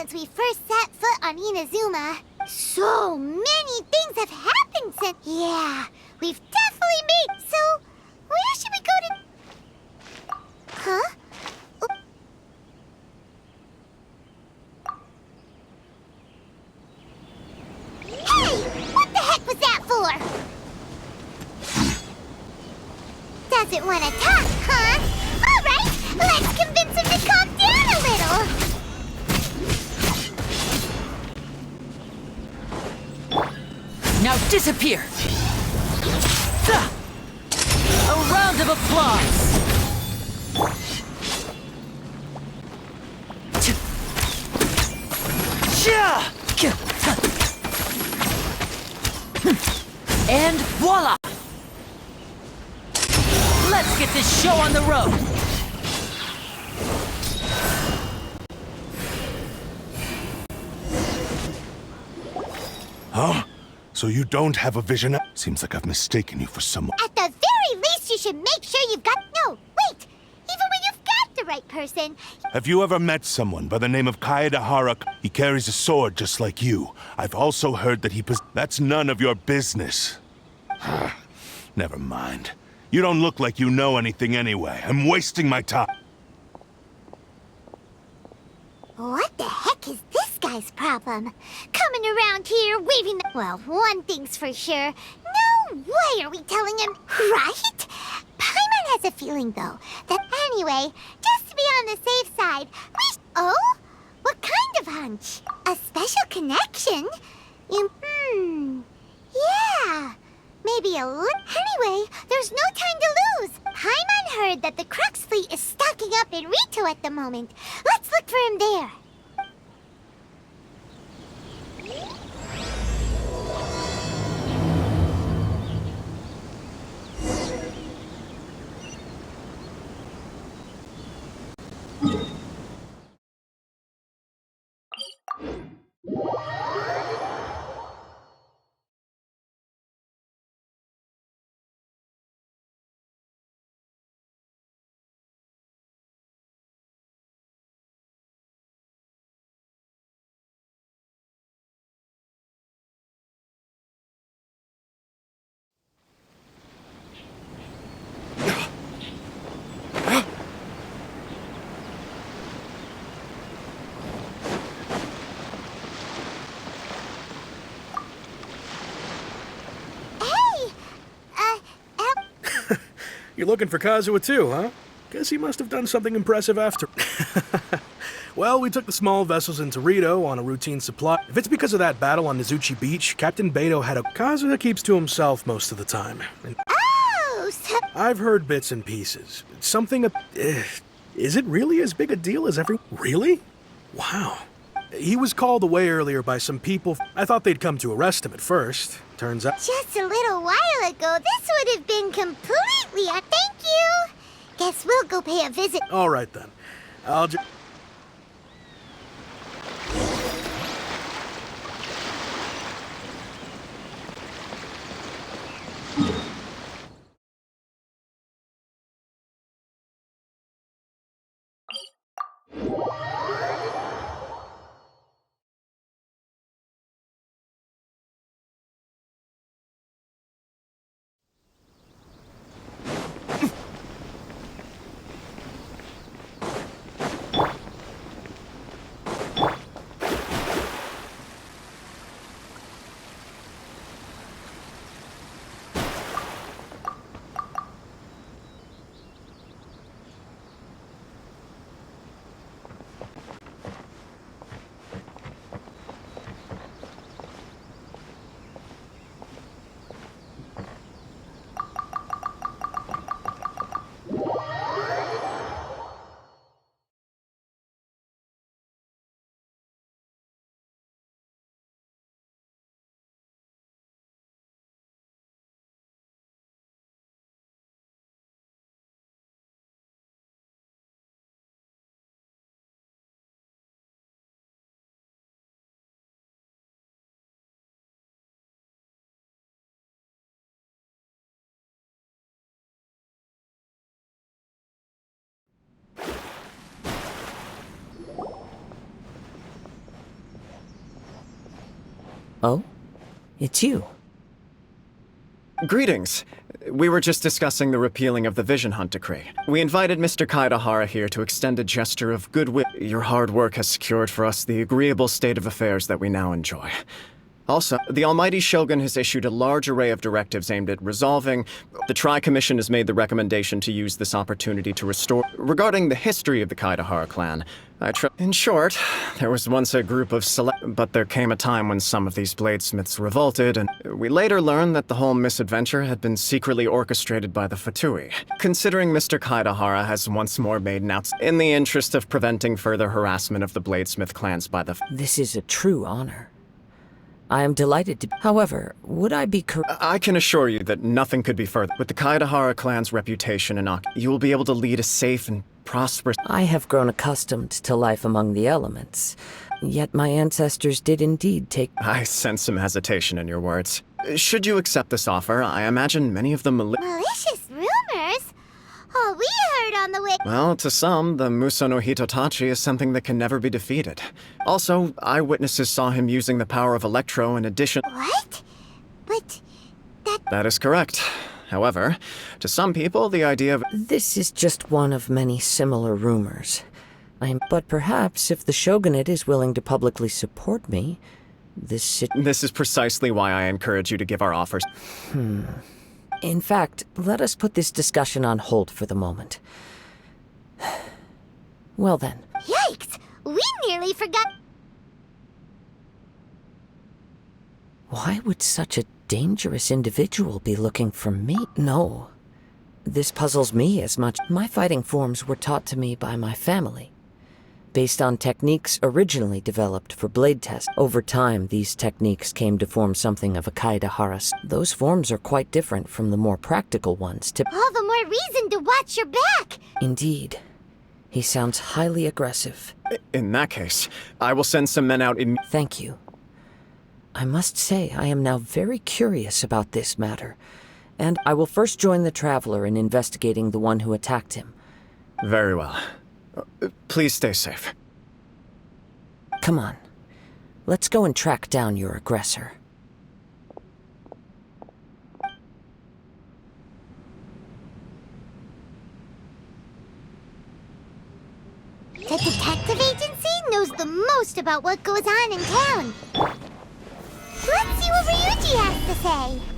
since we first set foot on Inazuma. So many things have happened since... Yeah, we've definitely made... So, where should we go to... Huh? Hey! What the heck was that for? Doesn't want to talk, huh? All right, let's convince him to calm down a little. Now disappear! A round of applause! And voila! Let's get this show on the road! Huh? So you don't have a vision? Seems like I've mistaken you for someone. At the very least, you should make sure you've got... No, wait! Even when you've got the right person... Have you ever met someone by the name of Kaedehara? He carries a sword just like you. I've also heard that he That's none of your business. Never mind. You don't look like you know anything anyway. I'm wasting my time. What the heck is this guy's problem? Coming around here, waving the... Well, one thing's for sure. No way are we telling him, right? Paimon has a feeling, though, that anyway, just to be on the safe side, we... Oh? What kind of hunch? A special connection? Yeah. Maybe a little... Anyway, there's no time to lose. Paimon heard that the Crux fleet is stocking up in Rito at the moment. Let's look for him there. You're looking for Kazuha too, huh? Guess he must have done something impressive after. Well, we took the small vessels into Rito on a routine supply. If it's because of that battle on Nizuchi Beach, Captain Beto had a... Kazuha keeps to himself most of the time. And Oh, so... I've heard bits and pieces. It's something... Is it really as big a deal as every... Really? Wow. He was called away earlier by some people. I thought they'd come to arrest him at first. Turns out... Just a little while ago, this would have been completely a thank you. Guess we'll go pay a visit. All right, then. I'll just... Oh? It's you. Greetings. We were just discussing the repealing of the Vision Hunt Decree. We invited Mr. Kaidahara here to extend a gesture of goodwill. Your hard work has secured for us the agreeable state of affairs that we now enjoy. Also, the Almighty Shogun has issued a large array of directives aimed at resolving. The Tri-Commission has made the recommendation to use this opportunity to restore. Regarding the history of the Kaidahara clan, in short, there was once a group of but there came a time when some of these bladesmiths revolted, and we later learned that the whole misadventure had been secretly orchestrated by the Fatui. Considering Mr. Kaidahara has once more made an in the interest of preventing further harassment of the bladesmith clans by the This is a true honor. I am delighted to. However, would I be correct? I can assure you that nothing could be further. With the Kaidahara clan's reputation and you will be able to lead a safe and prosperous. I have grown accustomed to life among the elements, yet my ancestors did indeed take. I sense some hesitation in your words. Should you accept this offer, I imagine many of the Malicious rumors? Oh, we heard on the way. Well, to some, the Muso no Hitotachi is something that can never be defeated. Also, eyewitnesses saw him using the power of Electro in addition. What? But That is correct. However, to some people, the idea of. This is just one of many similar rumors. But perhaps if the Shogunate is willing to publicly support me, this This is precisely why I encourage you to give our offers. In fact, let us put this discussion on hold for the moment. Well then. yikes! We nearly forgot. Why would such a dangerous individual be looking for me? No. This puzzles me as much. My fighting forms were taught to me by my family, based on techniques originally developed for blade tests. Over time, these techniques came to form something of a Kaidahara. Those forms are quite different from the more practical ones. All the more reason to watch your back. Indeed. He sounds highly aggressive. In that case, I will send some men out in. Thank you. I must say I am now very curious about this matter, and I will first join the Traveler in investigating the one who attacked him. Very well. Please stay safe. Come on. Let's go and track down your aggressor. The detective agency knows the most about what goes on in town. Let's see what Ryuji has to say.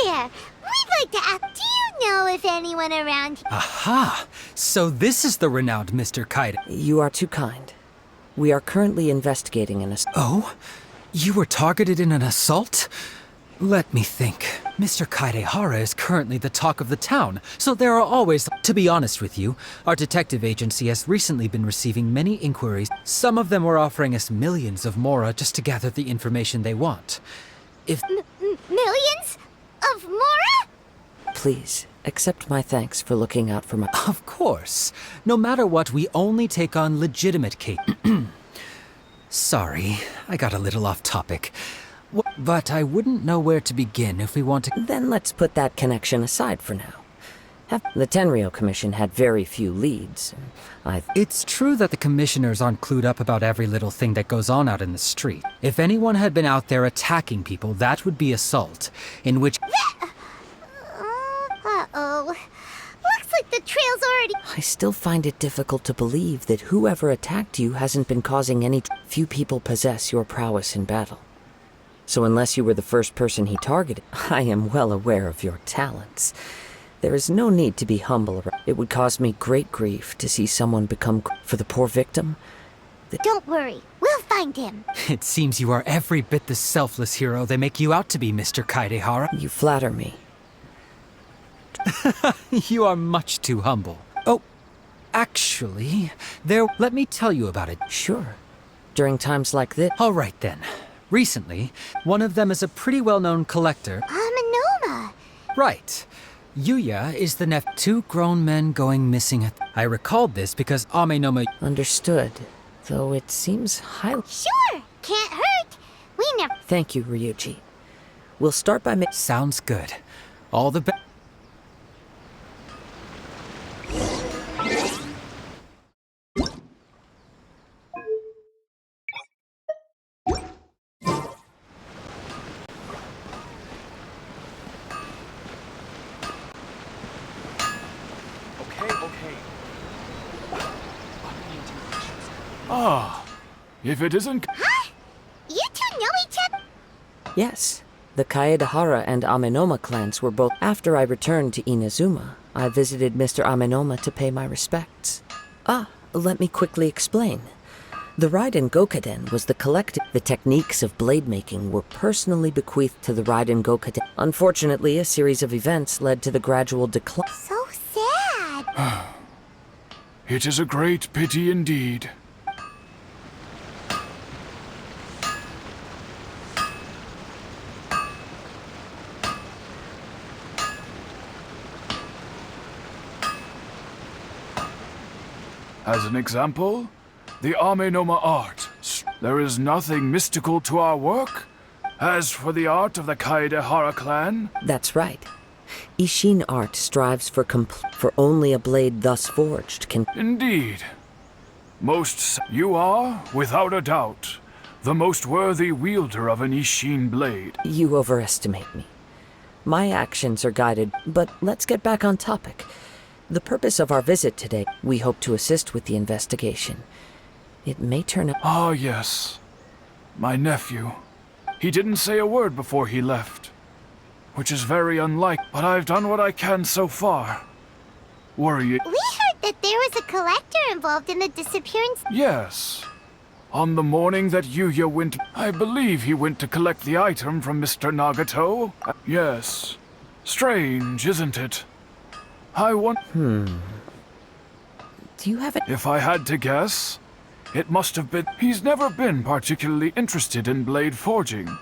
There! We'd like to ask, do you know if anyone around here... Aha! So this is the renowned Mr. Kaide. You are too kind. We are currently investigating an assault. Oh? You were targeted in an assault? Let me think. Mr. Kaidehara is currently the talk of the town, so there are always... To be honest with you, our detective agency has recently been receiving many inquiries. Some of them were offering us millions of mora just to gather the information they want. If... Millions? Of Mora? Please, accept my thanks for looking out for my... Of course. No matter what, we only take on legitimate cases. Sorry, I got a little off topic. But I wouldn't know where to begin if we want to... Then let's put that connection aside for now. The Tenryo Commission had very few leads. It's true that the commissioners aren't clued up about every little thing that goes on out in the street. If anyone had been out there attacking people, that would be assault, in which... Uh-oh. Looks like the trail's already... I still find it difficult to believe that whoever attacked you hasn't been causing any... Few people possess your prowess in battle. So unless you were the first person he targeted, I am well aware of your talents. There is no need to be humble. It would cause me great grief to see someone become for the poor victim. Don't worry, we'll find him. It seems you are every bit the selfless hero they make you out to be, Mr. Kaidehara. You flatter me. You are much too humble. Oh, actually, let me tell you about it. Sure. During times like this. All right then. Recently, one of them is a pretty well-known collector. Amanoma. Right. Yuya is the two grown men going missing I recalled this because Amenoma... Understood. Though it seems highly... Sure, can't hurt. We never... Thank you, Ryuji. We'll start by Sounds good. All the best. If it isn't... Huh? You two know each other? Yes. The Kaedehara and Amenoma clans were both... After I returned to Inazuma, I visited Mr. Amenoma to pay my respects. Let me quickly explain. The Raiden Gokaden was the collective... The techniques of blade making were personally bequeathed to the Raiden Gokaden. Unfortunately, a series of events led to the gradual decline... So sad. It is a great pity indeed. As an example, the Amenoma art. There is nothing mystical to our work. As for the art of the Kaedehara clan... That's right. Ishin art strives for only a blade thus forged can... Indeed. You are, without a doubt, the most worthy wielder of an Ishin blade. You overestimate me. My actions are guided, but let's get back on topic. The purpose of our visit today, we hope to assist with the investigation. It may turn out... Ah, yes. My nephew. He didn't say a word before he left. Which is very unlike, but I've done what I can so far. Worry it... We heard that there was a collector involved in the disappearance. Yes. On the morning that Yuya went... I believe he went to collect the item from Mr. Nagato. Yes. Strange, isn't it? I want... Do you have it? If I had to guess, it must have been... He's never been particularly interested in blade forging.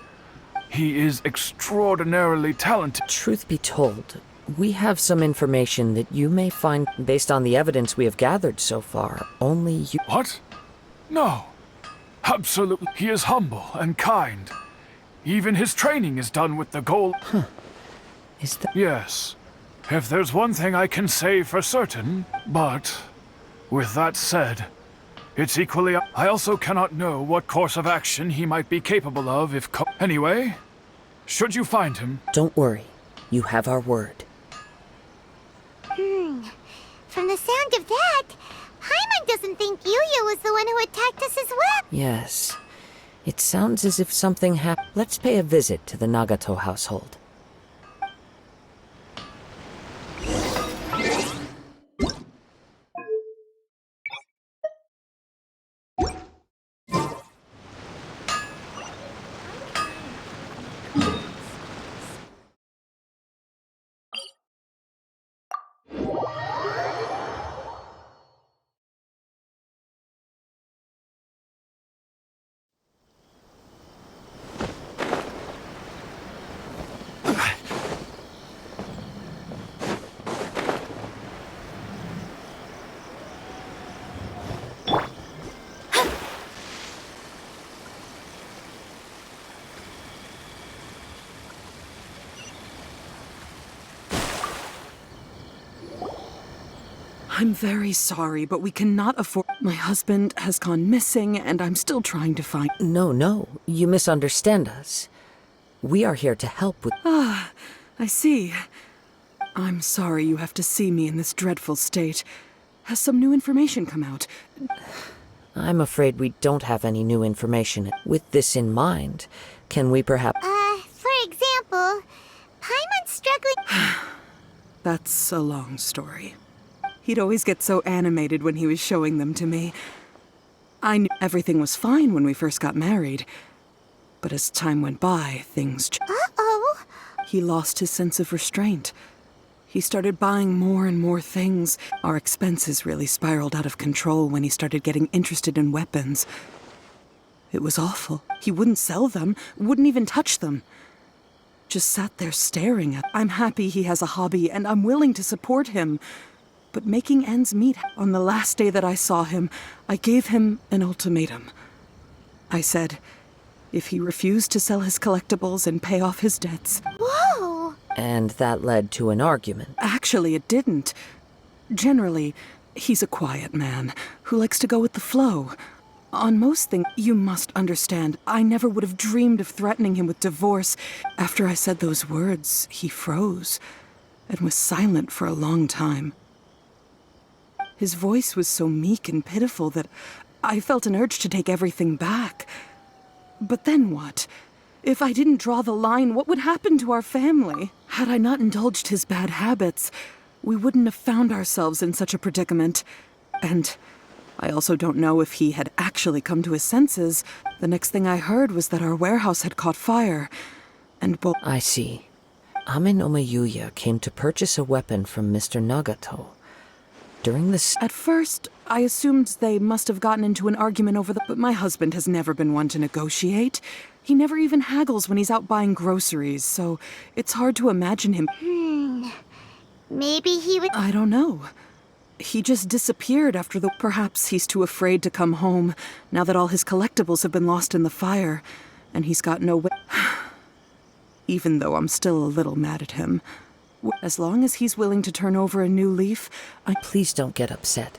He is extraordinarily talented. Truth be told, we have some information that you may find, based on the evidence we have gathered so far, only you... What? No. Absolutely. He is humble and kind. Even his training is done with the goal... Is that... Yes. If there's one thing I can say for certain, but... With that said, it's equally... I also cannot know what course of action he might be capable of if... Anyway, should you find him... Don't worry. You have our word. From the sound of that, Paimon doesn't think Yuya was the one who attacked us as well. Yes. It sounds as if something happened. Let's pay a visit to the Nagato household. I'm very sorry, but we cannot afford... My husband has gone missing, and I'm still trying to find... No. You misunderstand us. We are here to help with... Ah, I see. I'm sorry you have to see me in this dreadful state. Has some new information come out? I'm afraid we don't have any new information. With this in mind, Can we perhaps... For example, Paimon's struggling. That's a long story. He'd always get so animated when he was showing them to me. I knew everything was fine when we first got married. But as time went by, things Uh-oh. He lost his sense of restraint. He started buying more and more things. Our expenses really spiraled out of control when he started getting interested in weapons. It was awful. He wouldn't sell them, wouldn't even touch them. Just sat there staring at. I'm happy he has a hobby, and I'm willing to support him. But making ends meet. On the last day that I saw him, I gave him an ultimatum. I said, if he refused to sell his collectibles and pay off his debts. Whoa. And that led to an argument. Actually, it didn't. Generally, he's a quiet man who likes to go with the flow. On most things, you must understand, I never would have dreamed of threatening him with divorce. After I said those words, he froze and was silent for a long time. His voice was so meek and pitiful that I felt an urge to take everything back. But then what? If I didn't draw the line, what would happen to our family? Had I not indulged his bad habits, we wouldn't have found ourselves in such a predicament. And I also don't know if he had actually come to his senses. The next thing I heard was that our warehouse had caught fire, and I see. Ame no Mayuya came to purchase a weapon from Mr. Nagato. During this... At first, I assumed they must have gotten into an argument over the... But my husband has never been one to negotiate. He never even haggles when he's out buying groceries, so it's hard to imagine him... Maybe he would... I don't know. He just disappeared after the... Perhaps he's too afraid to come home, now that all his collectibles have been lost in the fire, and he's got no way... Even though I'm still a little mad at him. As long as he's willing to turn over a new leaf, Please don't get upset.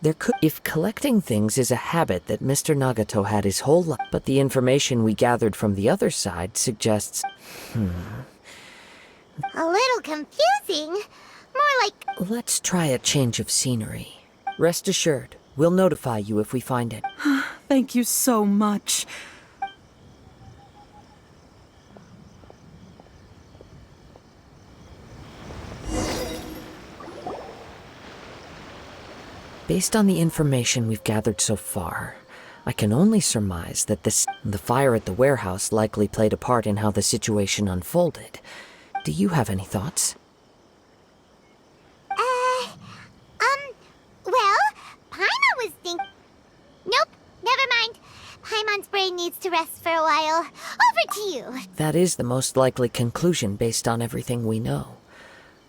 There could... If collecting things is a habit that Mr. Nagato had his whole life, but the information we gathered from the other side suggests... A little confusing. More like... Let's try a change of scenery. Rest assured, we'll notify you if we find it. Thank you so much. Based on the information we've gathered so far, I can only surmise that the fire at the warehouse likely played a part in how the situation unfolded. Do you have any thoughts? Well, Paimon was Nope, never mind. Paimon's brain needs to rest for a while. Over to you. That is the most likely conclusion based on everything we know.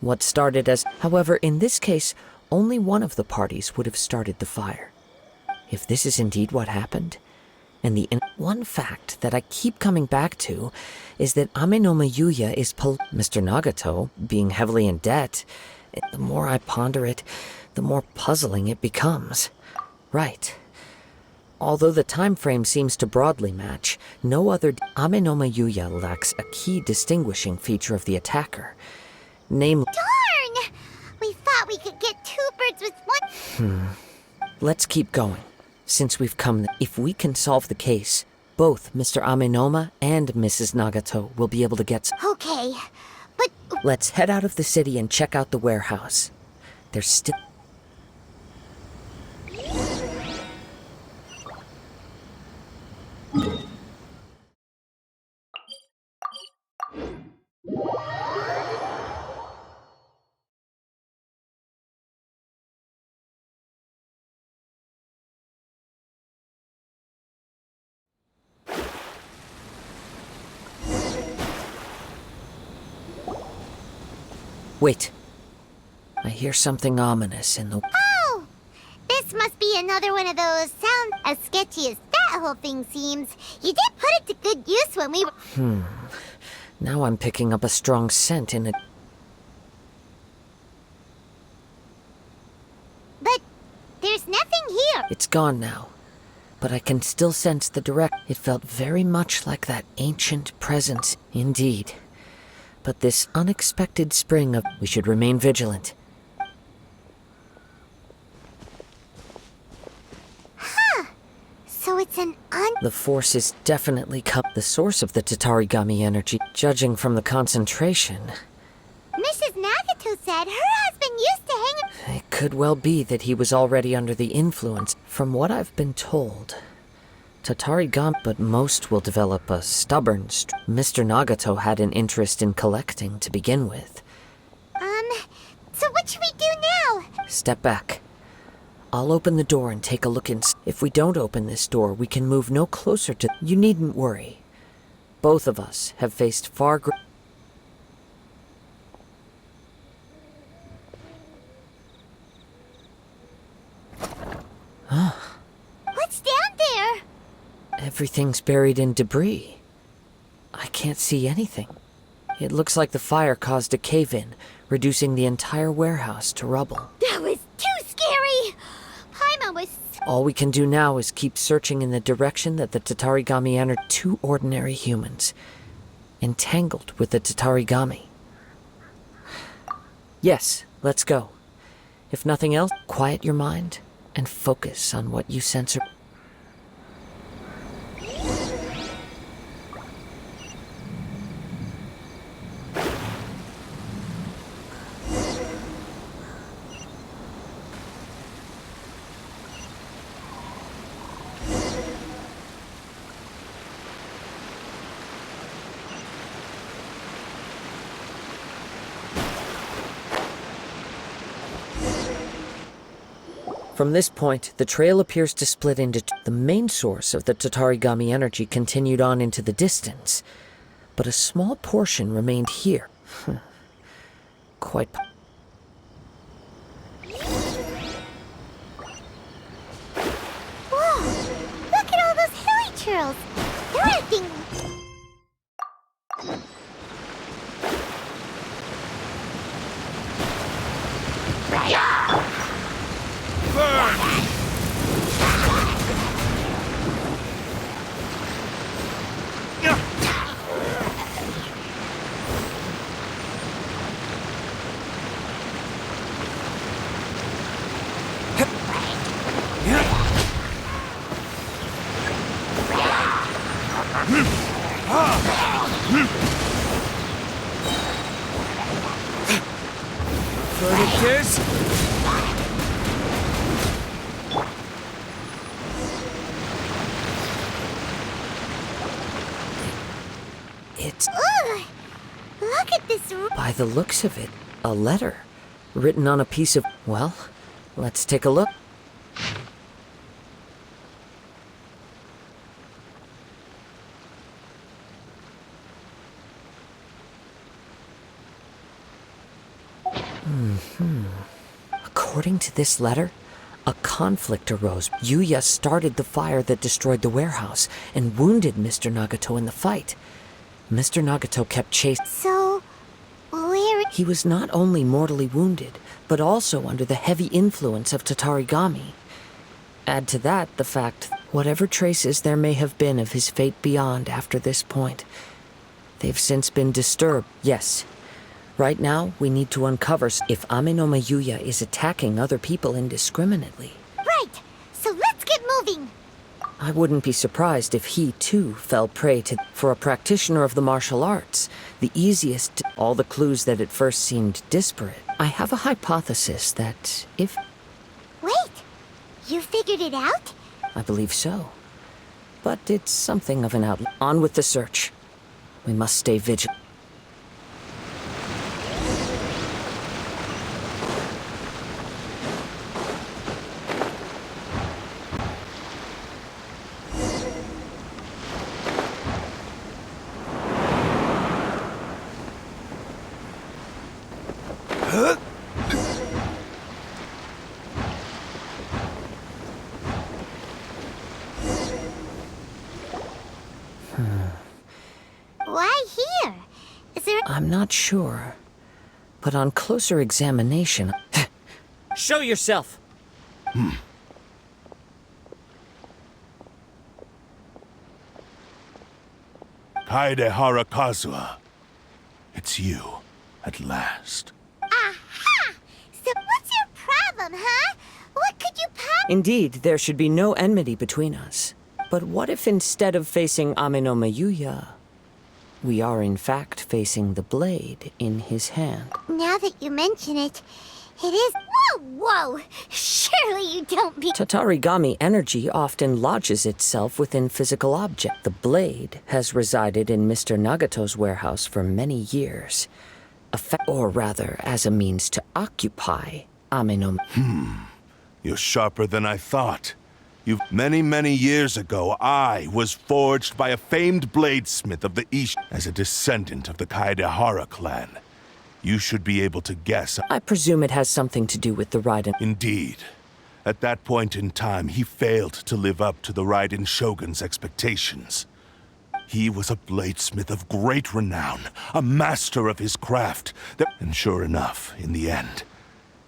What started as... However, in this case, only one of the parties would have started the fire. If this is indeed what happened, and one fact that I keep coming back to is that Ame no Mayuya is Mr. Nagato being heavily in debt. The more I ponder it, the more puzzling it becomes. Right. Although the time frame seems to broadly match, no other Ame no Mayuya lacks a key distinguishing feature of the attacker. Namely... Darn! We thought we could get two birds with one... Let's keep going. Since we've come... If we can solve the case, both Mr. Amenoma and Mrs. Nagato will be able to get... Okay, but... Let's head out of the city and check out the warehouse. There's still... Wait. I hear something ominous in the... Oh! This must be another one of those sounds. As sketchy as that whole thing seems, you did put it to good use when we were... Now I'm picking up a strong scent in it. But there's nothing here. It's gone now. But I can still sense the direct... It felt very much like that ancient presence. Indeed. But this unexpected spring of... We should remain vigilant. So it's it's an The force is definitely the source of the Tatarigami energy, judging from the concentration. Mrs. Nagato said her husband used to hang... It could well be that he was already under the influence. From what I've been told, Tatarigami, but most will develop a stubborn Mr. Nagato had an interest in collecting to begin with. So what should we do now? Step back. I'll open the door and take a look in. If we don't open this door, we can move no closer to... You needn't worry. Both of us have faced far greater... What's down there? Everything's buried in debris. I can't see anything. It looks like the fire caused a cave-in, reducing the entire warehouse to rubble. That was too scary! Paimon was... All we can do now is keep searching in the direction that the Tatarigami entered. Two ordinary humans, entangled with the Tatarigami. Yes, let's go. If nothing else, quiet your mind and focus on what you sense. From this point, the trail appears to split into the main source of the Tatarigami energy continued on into the distance, but a small portion remained here. Quite... Whoa! Look at all those hilly churls! They're acting... It's... Ugh! Look at this... By the looks of it, a letter, written on a piece of... Well, let's take a look. According to this letter, a conflict arose. Yuya started the fire that destroyed the warehouse and wounded Mr. Nagato in the fight. Mr. Nagato kept chasing. So... where... He was not only mortally wounded, but also under the heavy influence of Tatarigami. Add to that the fact that whatever traces there may have been of his fate beyond after this point, they've since been disturbed. Yes. Right now, we need to uncover if Amenoma Yuya is attacking other people indiscriminately. Right! So let's get moving! I wouldn't be surprised if he, too, fell prey to... For a practitioner of the martial arts, the easiest... All the clues that at first seemed disparate. I have a hypothesis that if... Wait! You figured it out? I believe so. But it's something of an outlet. On with the search. We must stay vigilant. Why here? Is there... I'm not sure. But on closer examination... Show yourself! Kaedehara Kazuha. It's you, at last. Aha! So what's your problem, huh? What could you Indeed, there should be no enmity between us. But what if instead of facing Ame no Mayuya, we are in fact facing the blade in his hand? Now that you mention it, it is. Whoa, whoa! Surely you don't be. Tatarigami energy often lodges itself within physical objects. The blade has resided in Mr. Nagato's warehouse for many years, or rather, as a means to occupy Ame no. You're sharper than I thought. Many years ago, I was forged by a famed bladesmith of the East as a descendant of the Kaedehara clan. You should be able to guess. I presume it has something to do with the Raiden. Indeed. At that point in time, he failed to live up to the Raiden Shogun's expectations. He was a bladesmith of great renown, a master of his craft. And sure enough, in the end,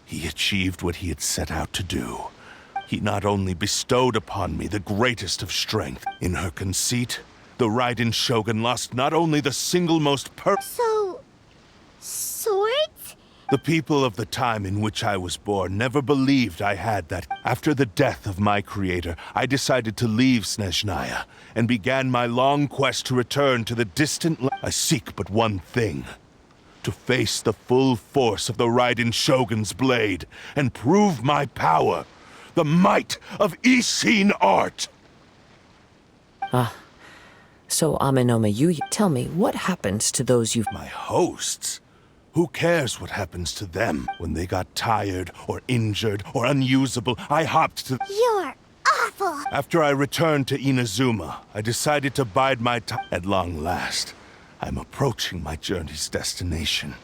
he achieved what he had set out to do. He not only bestowed upon me the greatest of strength. In her conceit, the Raiden Shogun lost not only the single most So. Swords? The people of the time in which I was born never believed I had that. After the death of my creator, I decided to leave Snezhnaya and began my long quest to return to the distant I seek but one thing. To face the full force of the Raiden Shogun's blade and prove my power. The might of Ishin art! So Ame no Mayuya, tell me, what happens to those you've... My hosts? Who cares what happens to them? When they got tired, or injured, or unusable, I hopped to... You're awful! After I returned to Inazuma, I decided to bide my time. At long last, I'm approaching my journey's destination.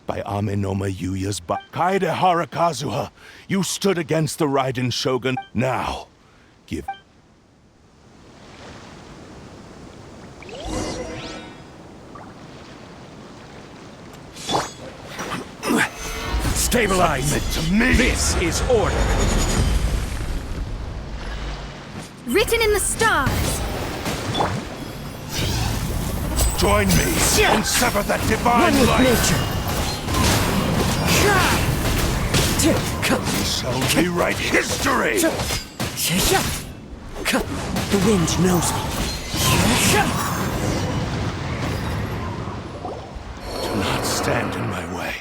By Ame no Mayuya's Kaedehara Kazuha, you stood against the Raiden Shogun. Now, give... Stabilize. Submit to me! This is order. Written in the stars. Join me and sever that divine One with light! nature. We shall rewrite history! The wind knows me. Do not stand in my way,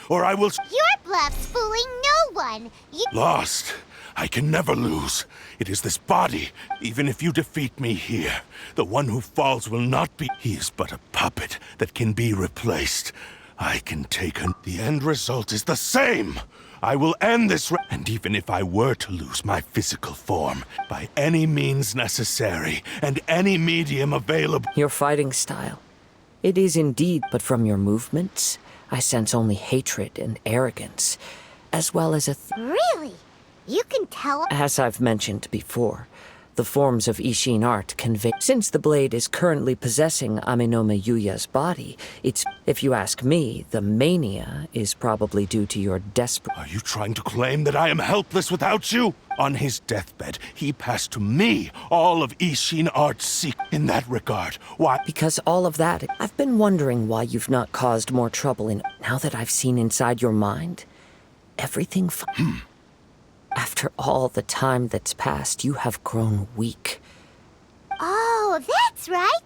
or I will... Your bluff's fooling no one! Lost. I can never lose. It is this body. Even if you defeat me here, the one who falls will not be... He is but a puppet that can be replaced. I can take him. The end result is the same. I will end this... And even if I were to lose my physical form, by any means necessary, and any medium available... Your fighting style. It is indeed, but from your movements, I sense only hatred and arrogance, as well as a... Really? You can tell. As I've mentioned before, the forms of Ishin art convey... Since the blade is currently possessing Ame no Mayuya's body, it's... If you ask me, the mania is probably due to your desperate... Are you trying to claim that I am helpless without you? On his deathbed, he passed to me all of Ishin art's secret. In that regard, why... Because all of that, I've been wondering why you've not caused more trouble in... Now that I've seen inside your mind, everything... After all the time that's passed, you have grown weak. Oh, that's right.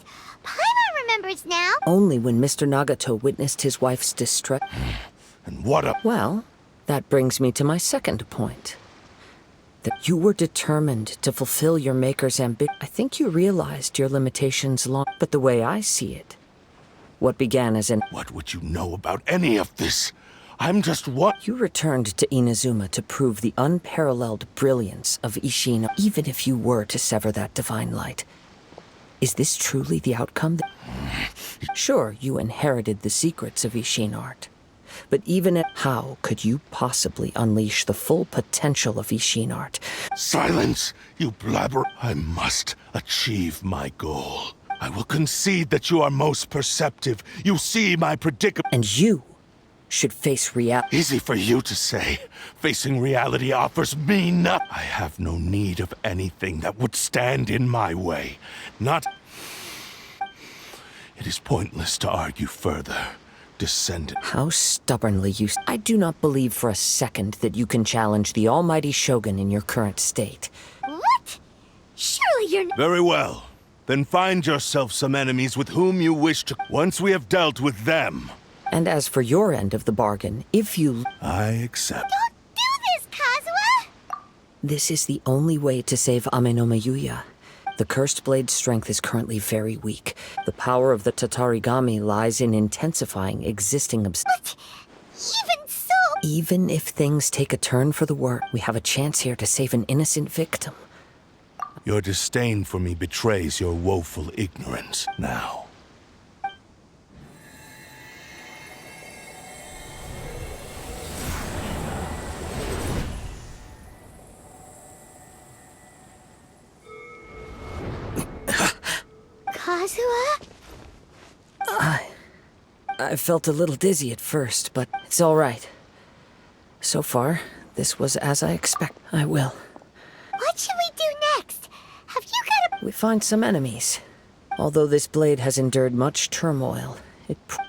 Paimon remembers now. Only when Mr. Nagato witnessed his wife's distress... And what a... Well, that brings me to my second point. That you were determined to fulfill your maker's ambition. I think you realized your limitations long... But the way I see it, what began as an... What would you know about any of this? I'm just what... You returned to Inazuma to prove the unparalleled brilliance of Ishin, even if you were to sever that divine light. Is this truly the outcome? Sure, you inherited the secrets of Ishin art. But even at... How could you possibly unleash the full potential of Ishin art? Silence, you blabber. I must achieve my goal. I will concede that you are most perceptive. You see my predicament. And you should face reality. Easy for you to say. Facing reality offers me nothing. I have no need of anything that would stand in my way. Not... It is pointless to argue further. Descendant. How stubbornly you... I do not believe for a second that you can challenge the almighty Shogun in your current state. What? Surely you're not. Very well. Then find yourself some enemies with whom you wish to... Once we have dealt with them, And as for your end of the bargain, if you... I accept. Don't do this, Kazuha! This is the only way to save Amenoma Yuya. The cursed blade's strength is currently very weak. The power of the Tatarigami lies in intensifying existing But even so... Even if things take a turn for the worse, we have a chance here to save an innocent victim. Your disdain for me betrays your woeful ignorance. Now, Kazuha? I felt a little dizzy at first, but it's all right. So far, this was as I expect. I will. What should we do next? Have you got a... We find some enemies. Although this blade has endured much turmoil,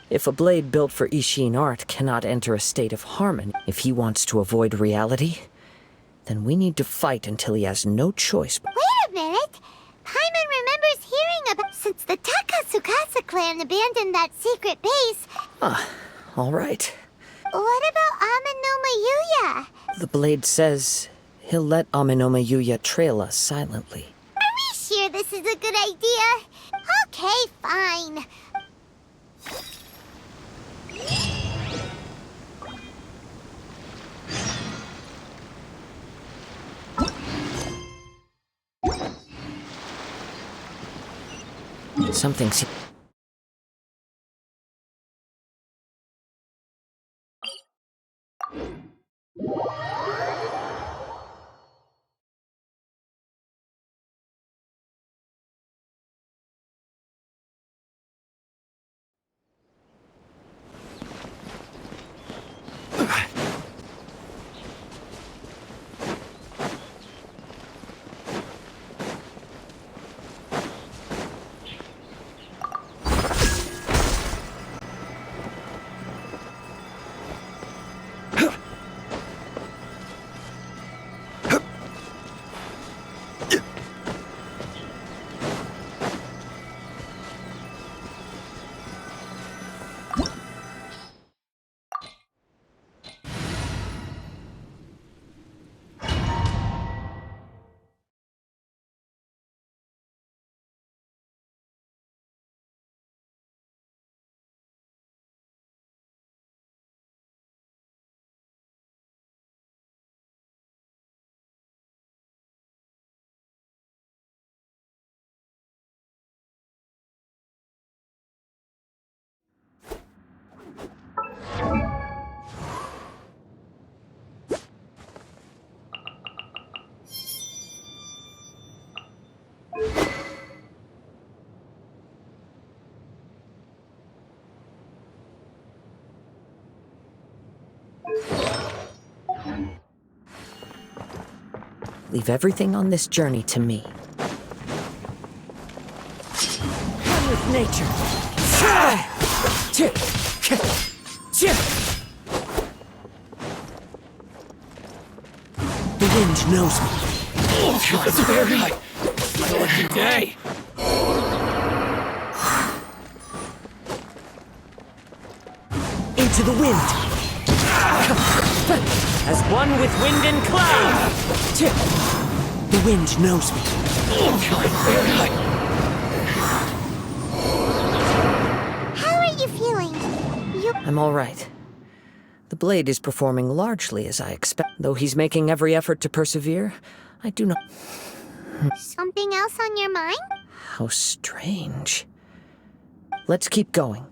if a blade built for Ishin art cannot enter a state of harmony, if he wants to avoid reality, then we need to fight until he has no choice. Wait a minute! Paimon remembers hearing about... Since the Takatsukasa clan abandoned that secret base... All right. What about Amenoma Yuya? The blade says he'll let Amenoma Yuya trail us silently. Are we sure this is a good idea? Okay, fine. Something Leave everything on this journey to me. One with nature. The wind knows me. It's very lucky day. Into the wind. As one with wind and cloud. The wind knows me. How are you feeling? I'm all right. The blade is performing largely as I expect. Though he's making every effort to persevere, I do not... Something else on your mind? How strange. Let's keep going.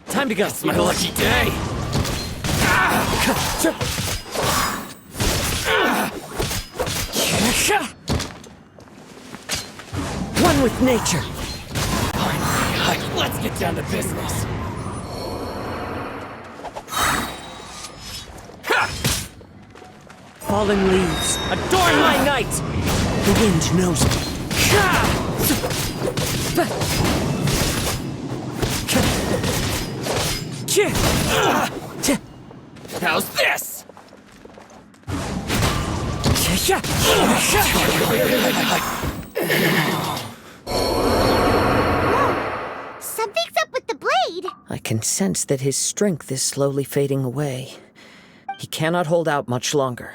Time to go. It's my lucky day. One with nature. Finally, Let's get down to business. Fallen leaves, adorn my night! The wind knows me. How's this? Something's up with the blade. I can sense that his strength is slowly fading away. He cannot hold out much longer.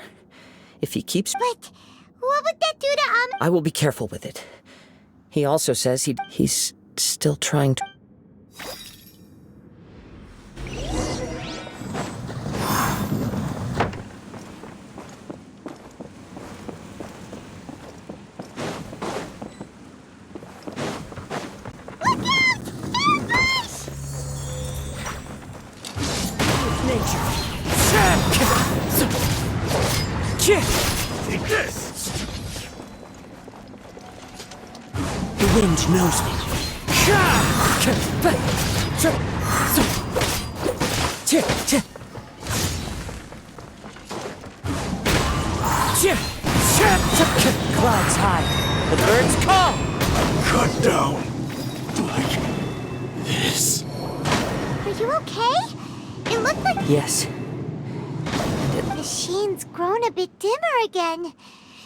If he keeps... But what would that do to, I will be careful with it. He also says he's still trying to... Take this! The wind knows me. Clouds high, the birds call. Cut down like this. Are you okay? It looked like Yes, the machine's grown a bit dimmer again.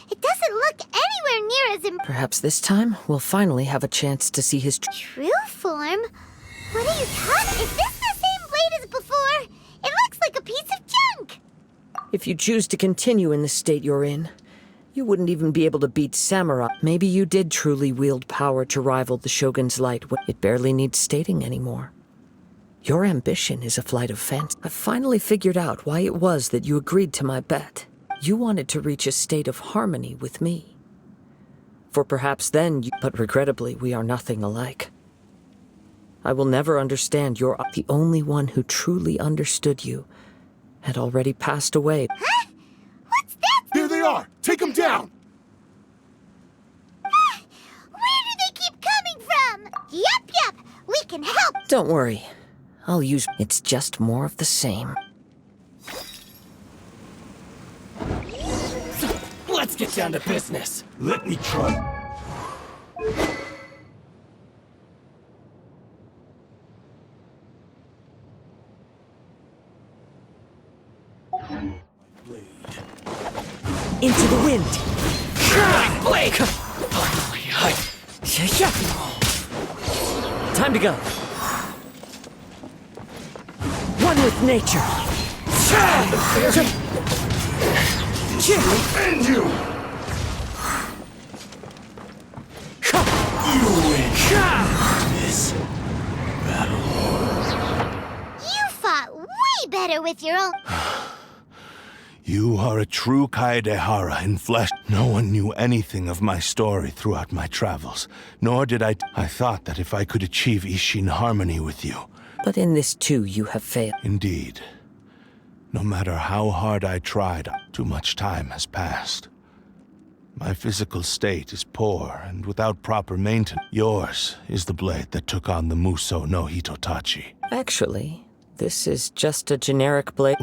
It doesn't look anywhere near as perhaps this time we'll finally have a chance to see his... true form. What are you talking? Is this the same blade as before? It looks like a piece of junk. If you choose to continue in the state you're in, you wouldn't even be able to beat samurai. Maybe you did truly wield power to rival the Shogun's light. It barely needs stating anymore. Your ambition is a flight of fancy. I've finally figured out why it was that you agreed to my bet. You wanted to reach a state of harmony with me. For perhaps then you... But regrettably, we are nothing alike. I will never understand your... The only one who truly understood you had already passed away. Huh? What's that? There they are! Take them down! Where do they keep coming from? Yup, we can help. Don't worry. I'll use... It's just more of the same. Let's get down to business. Let me try. Into the wind! Blake! Time to go. One with nature. And you! You win! This battle. You fought way better with your own. You are a true Kaedehara in flesh. No one knew anything of my story throughout my travels, nor did I... I thought that if I could achieve Ishin harmony with you... But in this too, you have failed. Indeed. No matter how hard I tried, too much time has passed. My physical state is poor and without proper maintenance. Yours is the blade that took on the Muso no Hitotachi. Actually, this is just a generic blade.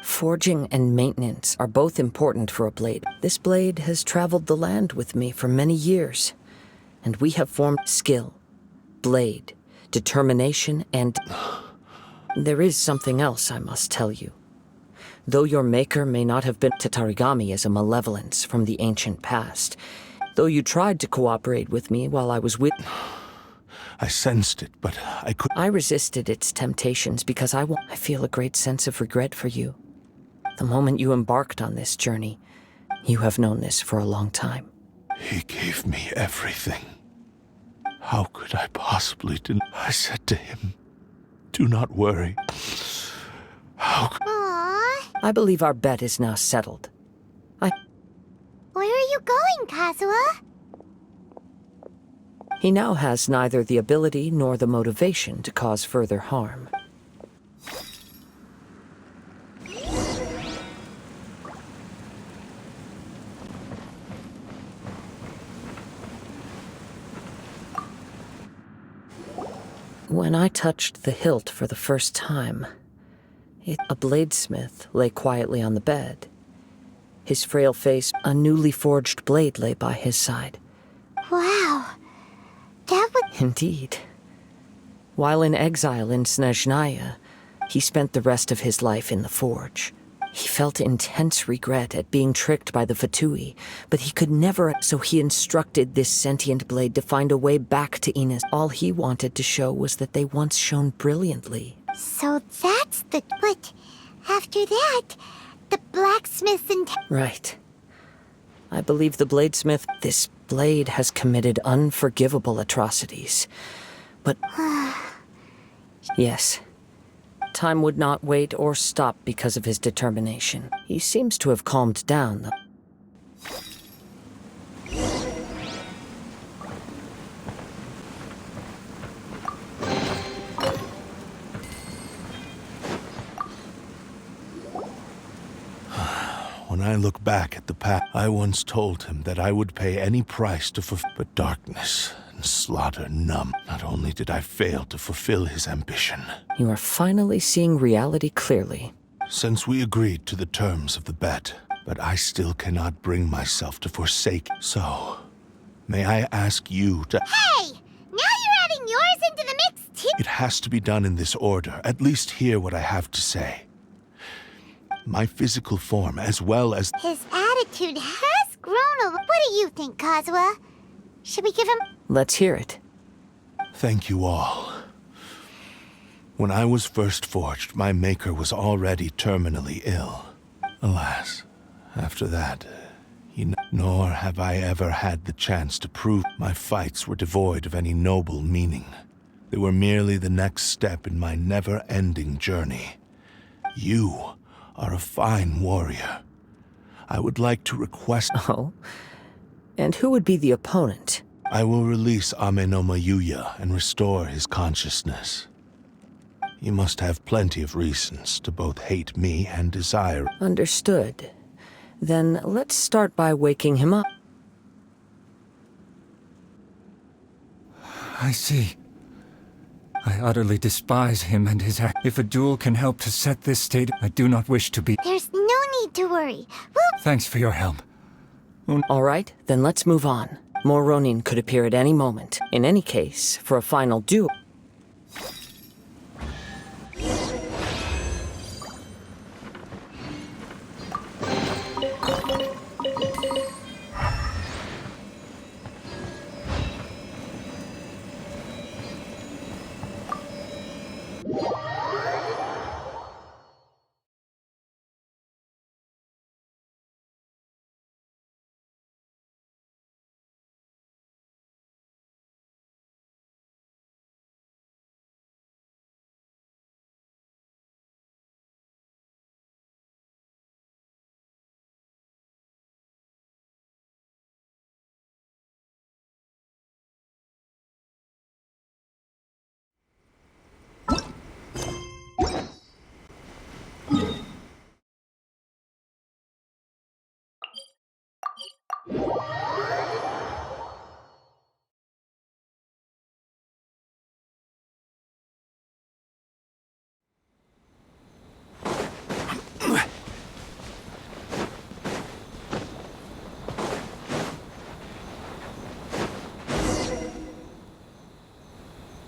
Forging and maintenance are both important for a blade. This blade has traveled the land with me for many years, and we have formed skill, blade, determination, and... There is something else I must tell you. Though your maker may not have been Tatarigami as a malevolence from the ancient past, though you tried to cooperate with me while I was with... I sensed it, but I could... I resisted its temptations because I feel a great sense of regret for you. The moment you embarked on this journey, you have known this for a long time. He gave me everything. How could I possibly deny? I said to him, do not worry. How could... Aww. I believe our bet is now settled. Where are you going, Kazuha? He now has neither the ability nor the motivation to cause further harm. When I touched the hilt for the first time, a bladesmith lay quietly on the bed. His frail face, a newly forged blade lay by his side. Wow. That would... Indeed. While in exile in Snezhnaya, he spent the rest of his life in the forge. He felt intense regret at being tricked by the Fatui, but he could never, so he instructed this sentient blade to find a way back to Enos. All he wanted to show was that they once shone brilliantly. So that's the... But after that, the blacksmith and... Right. I believe the bladesmith... This blade has committed unforgivable atrocities. But... Yes. Time would not wait or stop because of his determination. He seems to have calmed down, though. When I look back at the past, I once told him that I would pay any price to fulfill, but darkness and slaughter numb. Not only did I fail to fulfill his ambition. You are finally seeing reality clearly. Since we agreed to the terms of the bet, but I still cannot bring myself to forsake. So, may I ask you to... Hey! Now you're adding yours into the mix, too! It has to be done in this order. At least hear what I have to say. My physical form, as well as... His attitude has grown a... What do you think, Kazuha? Should we give him... Let's hear it. Thank you all. When I was first forged, my maker was already terminally ill. Alas, after that, nor have I ever had the chance to prove my fights were devoid of any noble meaning. They were merely the next step in my never-ending journey. You are a fine warrior. I would like to request... Oh? And who would be the opponent? I will release Amenoma Yuya and restore his consciousness. You must have plenty of reasons to both hate me and desire... Understood. Then let's start by waking him up. I see. I utterly despise him and his act. If a duel can help to set this state, I do not wish to be... There's no need to worry. We'll... Thanks for your help. All right, then let's move on. More Ronin could appear at any moment. In any case, for a final duel...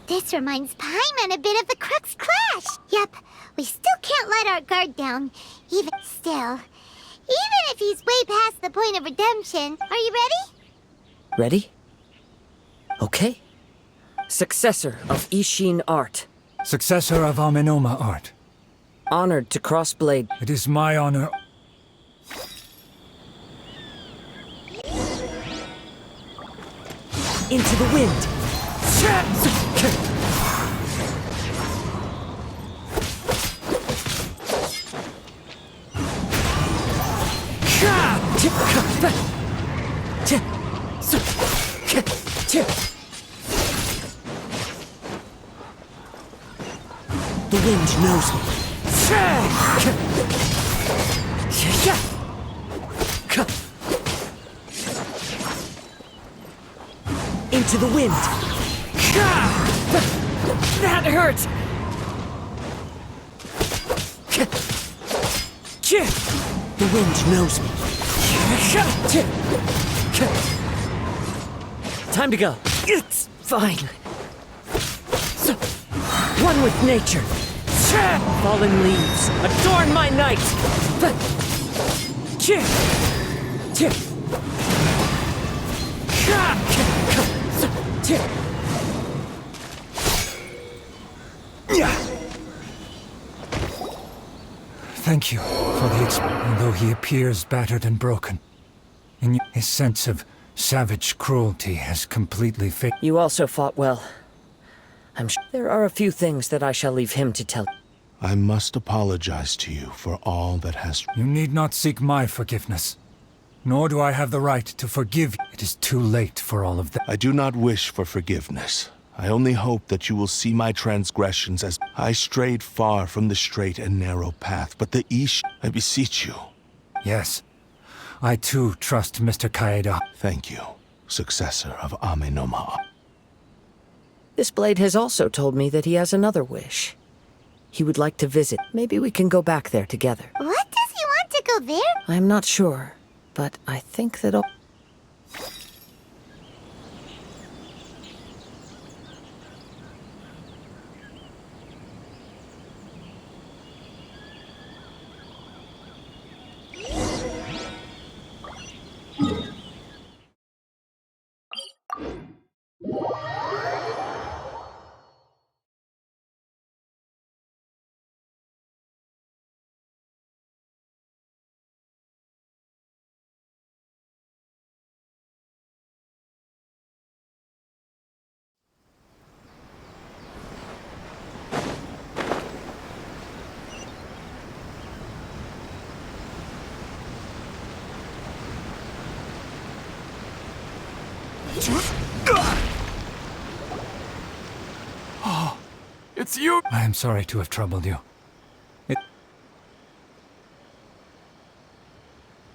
This reminds Paimon a bit of the Crux Clash. Yep, we still can't let our guard down. Even if he's way past the point of redemption. Are you ready? Ready? Okay. Successor of Ishin art. Successor of Amenoma art. Honored to crossblade. It is my honor. Into the wind. The wind knows me. Into the wind. That hurt! The wind knows me. Time to go. It's fine. One with nature. Fallen leaves adorn my night. Thank you for the although he appears battered and broken. And his sense of savage cruelty has completely faded. You also fought well. I'm sure there are a few things that I shall leave him to tell. I must apologize to you for all that has... You need not seek my forgiveness. Nor do I have the right to forgive you. It is too late for all of that. I do not wish for forgiveness. I only hope that you will see my transgressions as I strayed far from the straight and narrow path, but the Ish, I beseech you. Yes. I too trust Mr. Kaeda. Thank you, successor of Amenoma. This blade has also told me that he has another wish. He would like to visit. Maybe we can go back there together. What does he want to go there? I'm not sure, but I think that all... It's you! I am sorry to have troubled you.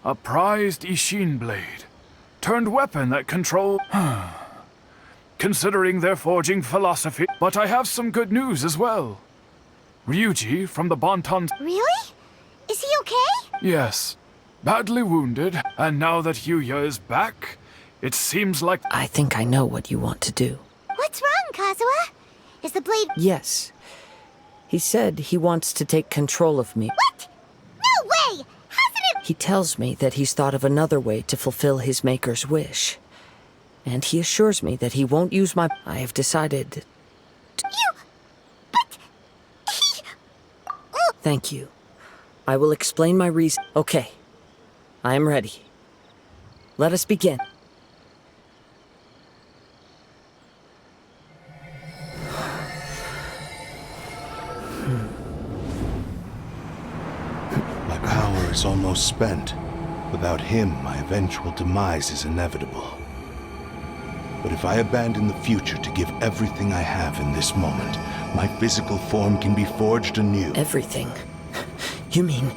A prized Ishin blade. Turned weapon that control... Considering their forging philosophy. But I have some good news as well. Ryuji from the Bonton... Really? Is he okay? Yes. Badly wounded. And now that Yuya is back, it seems like... I think I know what you want to do. What's wrong, Kazuha? Is the blade... Yes. He said he wants to take control of me. What? No way! Hasn't it... He tells me that he's thought of another way to fulfill his maker's wish. And he assures me that he won't use my... I have decided... You... But... He... Oh. Thank you. I will explain my reason. Okay. I am ready. Let us begin. My power is almost spent. Without him, my eventual demise is inevitable. But if I abandon the future to give everything I have in this moment, my physical form can be forged anew. Everything? You mean...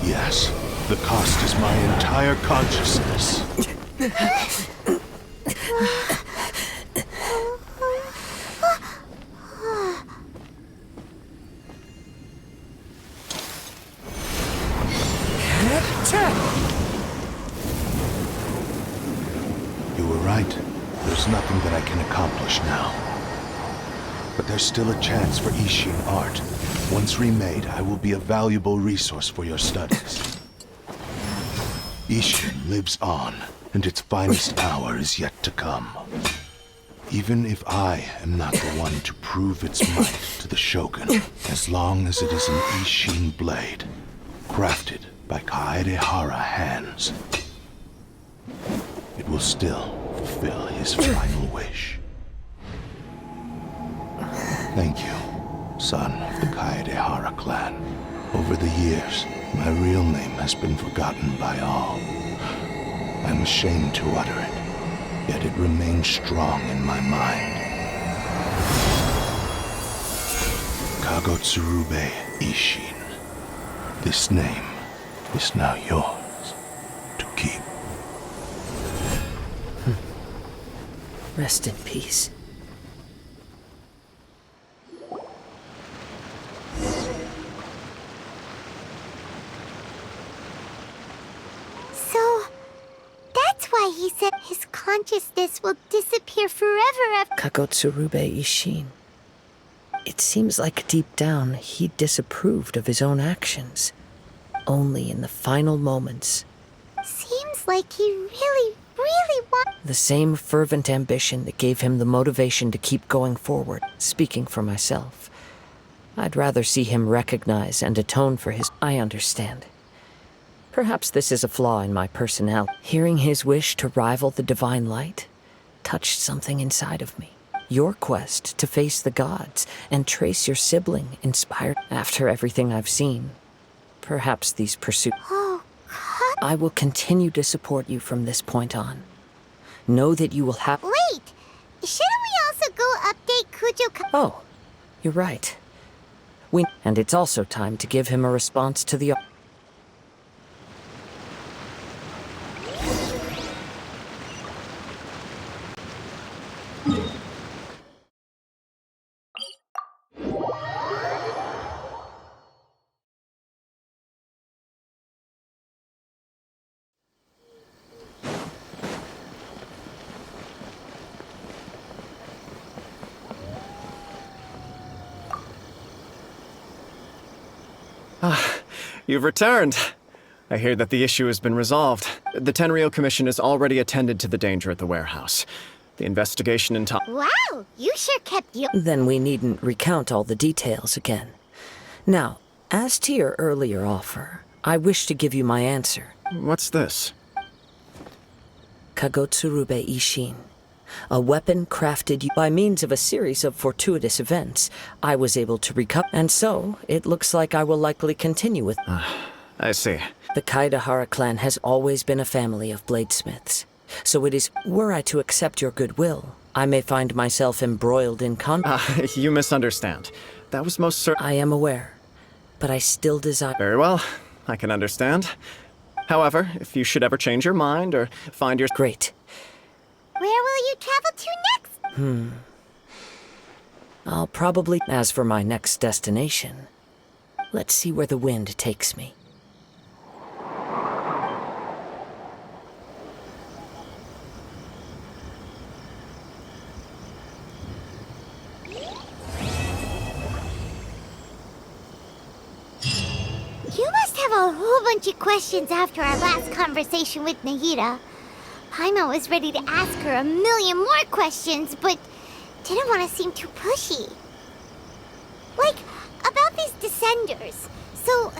Yes. The cost is my entire consciousness. You were right. There's nothing that I can accomplish now. But there's still a chance for Ishin art. Once remade, I will be a valuable resource for your studies. Ishin lives on, and its finest hour is yet to come. Even if I am not the one to prove its might to the Shogun, as long as it is an Ishin blade, crafted by Kaedehara hands, it will still fulfill his final wish. Thank you, son of the Kaedehara clan. Over the years, my real name has been forgotten by all. I'm ashamed to utter it, yet it remains strong in my mind. Kagotsurube Ishin. This name is now yours to keep. Rest in peace. consciousness will disappear forever. Kagotsurube Ishin. It seems like deep down he disapproved of his own actions. Only in the final moments. Seems like he really wants. The same fervent ambition that gave him the motivation to keep going forward. Speaking for myself, I'd rather see him recognize and atone for his... I understand. Perhaps this is a flaw in my personality. Hearing his wish to rival the divine light touched something inside of me. Your quest to face the gods and trace your sibling inspired after everything I've seen. Perhaps these pursuits... Oh, God. I will continue to support you from this point on. Know that you will have... Wait! Shouldn't we also go update Kujo... Oh, you're right. And it's also time to give him a response to the... You've returned. I hear that the issue has been resolved. The Tenryou Commission has already attended to the danger at the warehouse. The investigation into... Wow! You sure kept you... Then we needn't recount all the details again. Now, as to your earlier offer, I wish to give you my answer. What's this? Kagotsurube Ishin. A weapon crafted by means of a series of fortuitous events. I was able to recover, and so it looks like I will likely continue with... I see. The Kaidahara clan has always been a family of bladesmiths. So it is, were I to accept your goodwill, I may find myself embroiled in You misunderstand. That was most certain... I am aware, but I still desire... Very well, I can understand. However, if you should ever change your mind or find your... Great. Where will you travel to next? I'll probably... As for my next destination, let's see where the wind takes me. You must have a whole bunch of questions after our last conversation with Nahida. Paimon was ready to ask her a million more questions, but didn't want to seem too pushy. Like, about these descenders. So,